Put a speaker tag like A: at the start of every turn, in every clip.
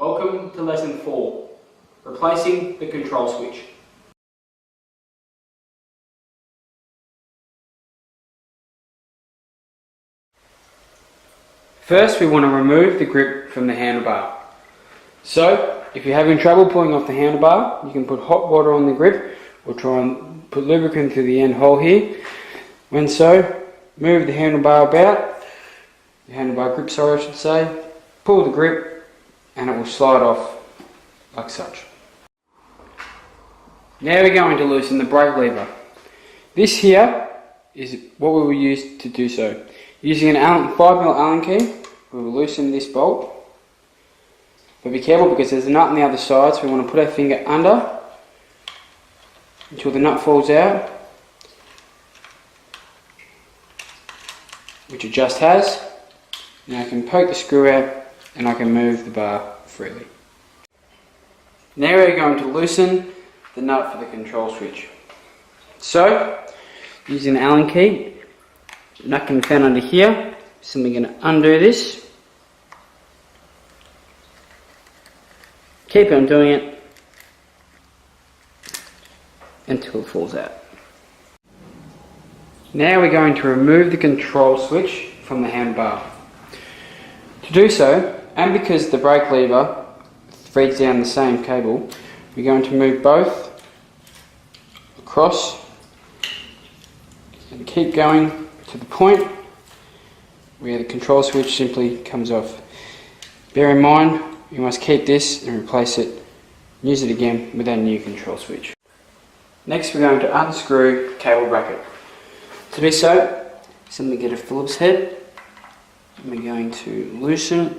A: Welcome to lesson 4, replacing the control switch. First, we want to remove the grip from the handlebar. So, if you're having trouble pulling off the handlebar, you can put hot water on the grip or try and put lubricant through the end hole here. When so, move the handlebar about, the handlebar grip, I should say, pull the grip and it will slide off like such. Now we're going to loosen the brake lever. This here is what we will use to do so. Using an 5mm Allen key, we will loosen this bolt. But be careful because there's a nut on the other side, so we want to put our finger under until the nut falls out, which it just has. Now I can poke the screw out and I can move the bar freely. Now we're going to loosen the nut for the control switch. So, using an Allen key, the nut can be found under here. So I'm going to undo this. Keep on doing it until it falls out. Now we're going to remove the control switch from the handlebar. To do so, and because the brake lever feeds down the same cable, we're going to move both across and keep going to the point where the control switch simply comes off. Bear in mind, you must keep this and replace it, and use it again with our new control switch. Next we're going to unscrew the cable bracket. To do so, simply get a Phillips head, and we're going to loosen it.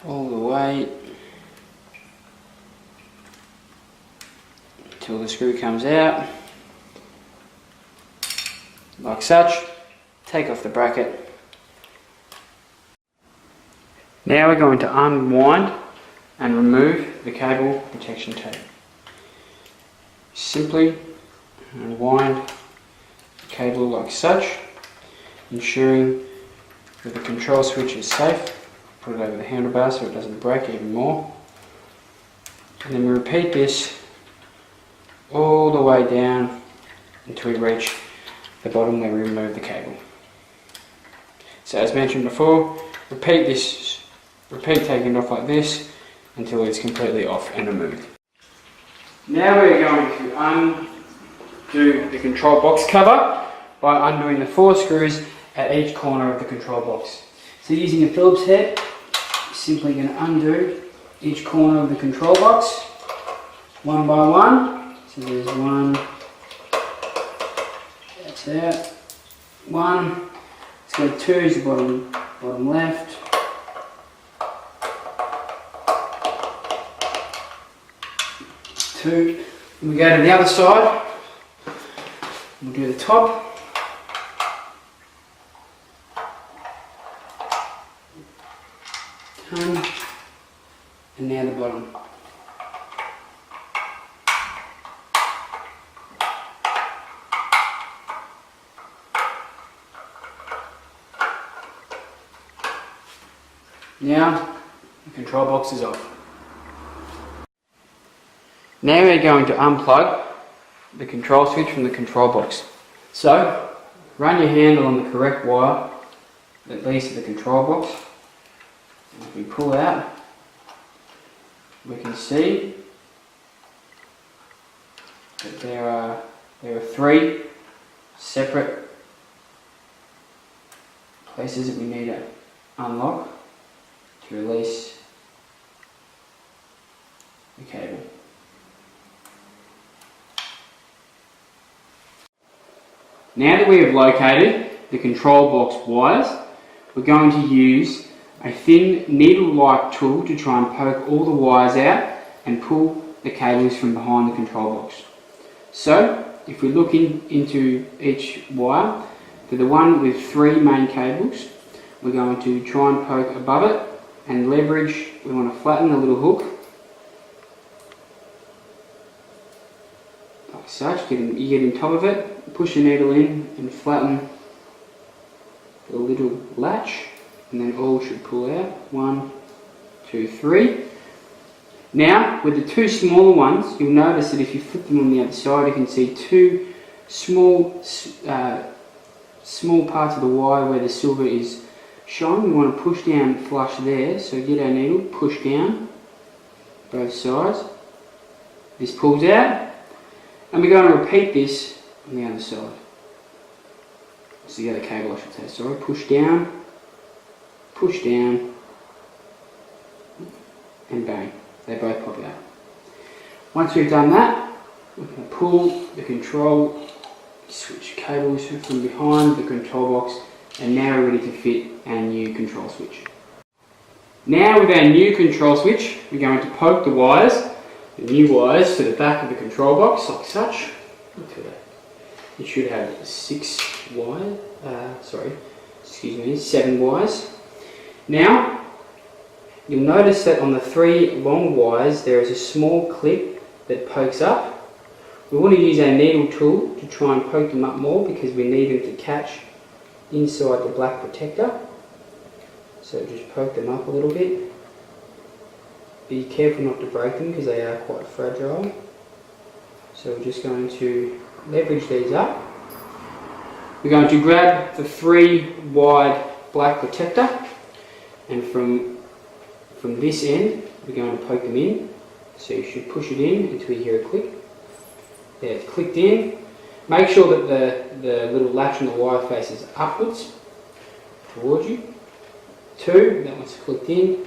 A: All the way until the screw comes out, like such. Take off the bracket. Now we're going to unwind and remove the cable protection tape. Simply unwind the cable like such, ensuring that the control switch is safe. Put it over the handlebar so it doesn't break even more. And then we repeat this all the way down until we reach the bottom where we remove the cable. So as mentioned before, repeat taking it off like this until it's completely off and removed. Now we're going to undo the control box cover by undoing the 4 screws at each corner of the control box. So using a Phillips head, simply going to undo each corner of the control box one by one. So there's one, that's out, one, let's go 2 is the bottom left, two, and we go to the other side, we'll do the top. And now the bottom. Now the control box is off. Now we're going to unplug the control switch from the control box. So run your handle on the correct wire that leads to the control box. If we pull out, we can see that there are 3 separate places that we need to unlock to release the cable. Now that we have located the control box wires, we're going to use a thin needle-like tool to try and poke all the wires out and pull the cables from behind the control box. So, if we look into each wire, for the one with 3 main cables, we're going to try and poke above it and leverage. We want to flatten the little hook like such. You get in top of it, push the needle in and flatten the little latch, and then all should pull out. 1, 2, 3. Now, with the two smaller ones, you'll notice that if you flip them on the other side, you can see two small parts of the wire where the silver is shone. We want to push down flush there, so get our needle, push down both sides. This pulls out, and we're going to repeat this on the other side. It's the other cable, I should say. Sorry, push down, and bang. They both pop out. Once we've done that, we're going to pull the control switch cables from behind the control box, and now we're ready to fit our new control switch. Now with our new control switch, we're going to poke the new wires to the back of the control box like such. Look at that. It should have 7 wires. Now, you'll notice that on the 3 long wires there is a small clip that pokes up. We want to use our needle tool to try and poke them up more because we need them to catch inside the black protector. So just poke them up a little bit. Be careful not to break them because they are quite fragile. So we're just going to leverage these up. We're going to grab the 3 wide black protector, and from this end we're going to poke them in. So you should push it in until you hear a click. There, it's clicked in. Make sure that the little latch on the wire faces upwards towards you. 2, that one's clicked in.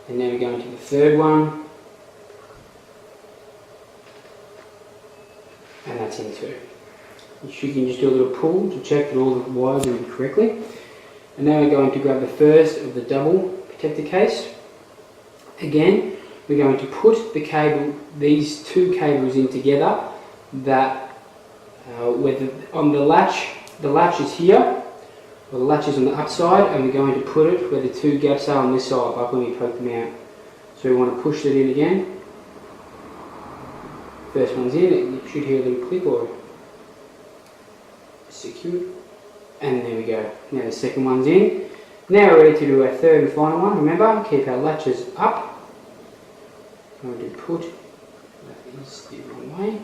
A: And now we're going to the 3rd one. And that's in 2. You can just do a little pull to check that all the wires are in correctly. And now we're going to grab the first of the double protector case. Again, we're going to put these 2 cables in together. That on the latch is here, or the latch is on the upside, and we're going to put it where the 2 gaps are on this side, like when we poke them out. So we want to push that in again. First one's in, you should hear a little click or secure, and there we go. Now the second one's in. Now we're ready to do our 3rd and final one. Remember, keep our latches up. I'm going to put, that is the wrong way.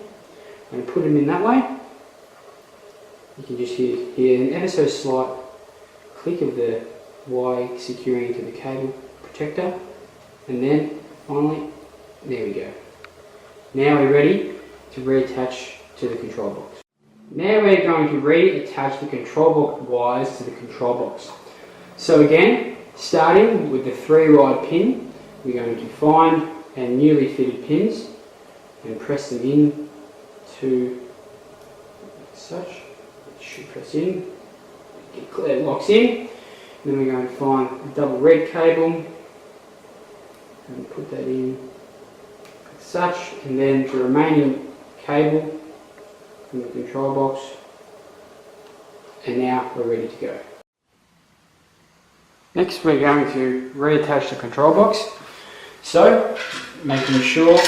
A: I'm going to put them in that way. You can just hear an ever so slight click of the wire securing to the cable protector, and then finally, there we go. Now we're ready to reattach to the control box. Now we're going to reattach the control box wires to the control box. So again, starting with the 3 wide pin, we're going to find our newly fitted pins and press them in to such. It should press in, it locks in. Then we're going to find a double red cable and put that in like such, and then the remaining cable from the control box, and now we're ready to go. Next we're going to reattach the control box. So, making sure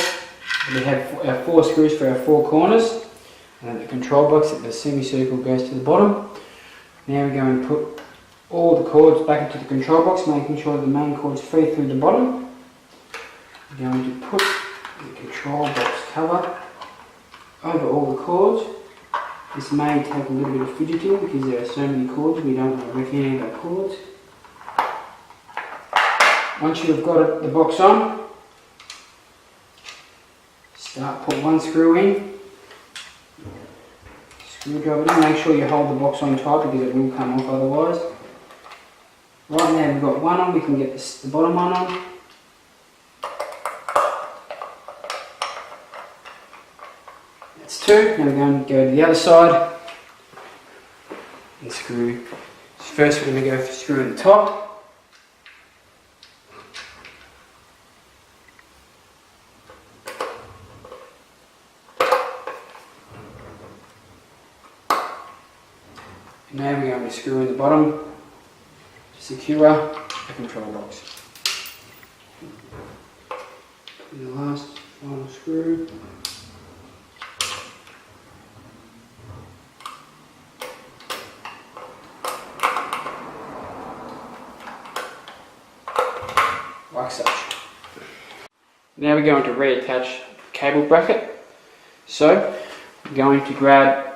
A: we have our 4 screws for our 4 corners, and the control box at the semicircle goes to the bottom. Now we're going to put all the cords back into the control box, making sure the main cord is free through the bottom. We're going to put the control box cover over all the cords. This may take a little bit of fidgeting because there are so many cords, we don't want to wreck any of our cords. Once you've got the box on, put 1 screw in, screwdriver in, make sure you hold the box on tight because it will come off otherwise. Right now we've got 1 on, we can get the bottom one on. That's 2, now we're going to go to the other side and screw. First we're going to go for screwing the top. Now we're going to screw in the bottom to secure the control box. And the last final screw. like such. Now we're going to reattach the cable bracket. So we're going to grab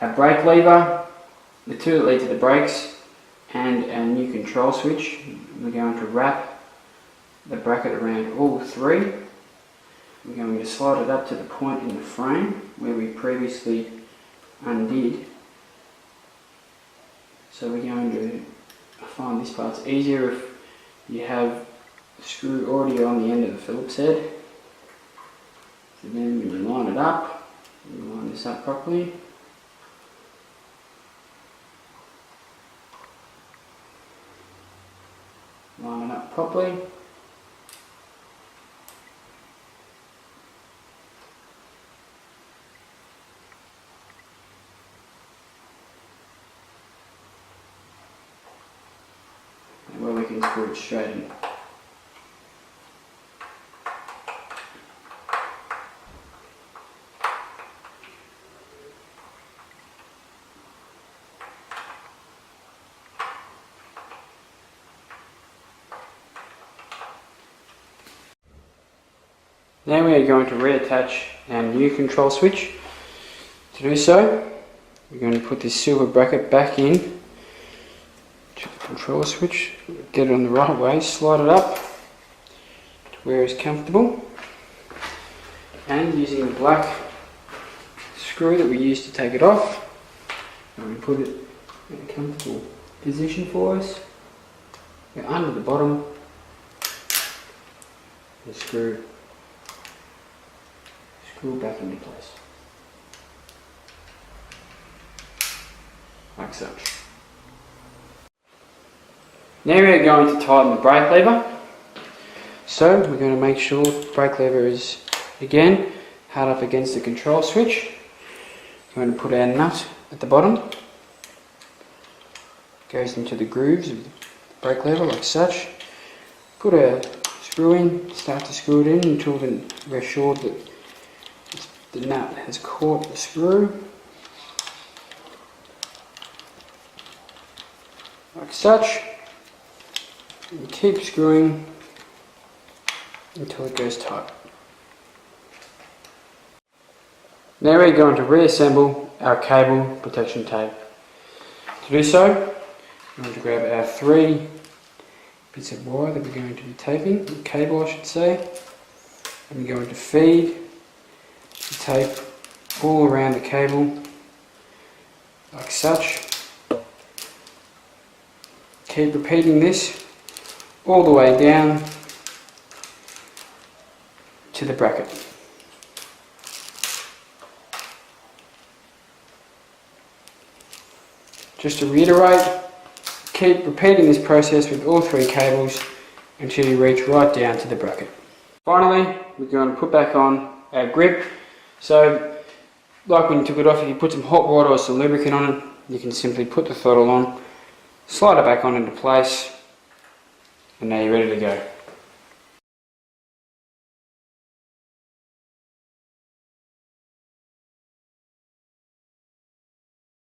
A: our brake lever, the two that lead to the brakes, and our new control switch. We're going to wrap the bracket around all three. We're going to slide it up to the point in the frame where we previously undid. So we're going to find this part's easier if you have the screw already on the end of the Phillips head. So then when you line it up, you line this up properly. Line it up properly. And where we can screw it straight in. Now we are going to reattach our new control switch. To do so, we're going to put this silver bracket back in to the control switch, get it on the right way, slide it up to where it's comfortable, and using the black screw that we used to take it off, we're going to put it in a comfortable position for us. We're under the bottom, the screw back into place, like such. Now we're going to tighten the brake lever. So we're going to make sure the brake lever is again hard up against the control switch. We're going to put our nut at the bottom, goes into the grooves of the brake lever like such. Put a screw in, start to screw it in until we're sure that the nut has caught the screw, like such, and keep screwing until it goes tight. Now we're going to reassemble our cable protection tape. To do so, we're going to grab our 3 bits of wire that we're going to be taping, cable I should say, and we're going to feed the tape all around the cable like such. Keep repeating this all the way down to the bracket. Just to reiterate, keep repeating this process with all 3 cables until you reach right down to the bracket. Finally, we're going to put back on our grip. So, like when you took it off, if you put some hot water or some lubricant on it, you can simply put the throttle on, slide it back on into place, and now you're ready to go.